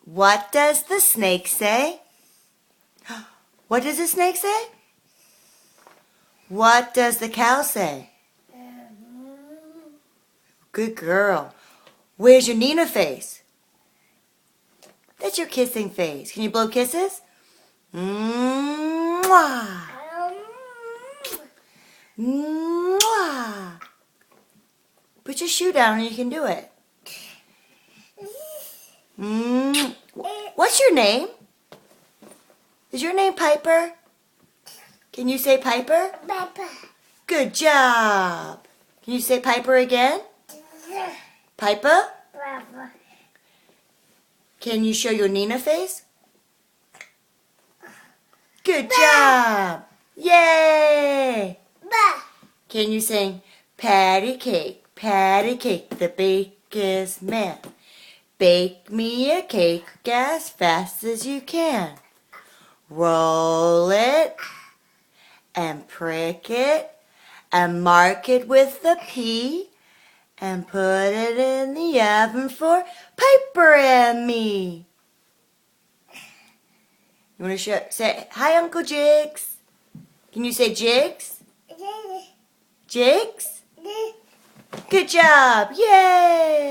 What does the snake say? What does the snake say? What does the cow say? Good girl. Where's your Nina face? That's your kissing face. Can you blow kisses? Mwah. Mwah. Put your shoe down and you can do it. What's your name? Is your name Piper? Can you say Piper? Papa. Good job. Can you say Piper again? Piper? Papa. Can you show your Nina face? Good job. Yay. Ba. Can you sing patty cake, the baker's man? Bake me a cake as fast as you can. Roll it and prick it and mark it with the P and put it in the oven for Piper and me. You want to say, hi, Uncle Jigs? Can you say Jigs? Jigs? Good job. Yay!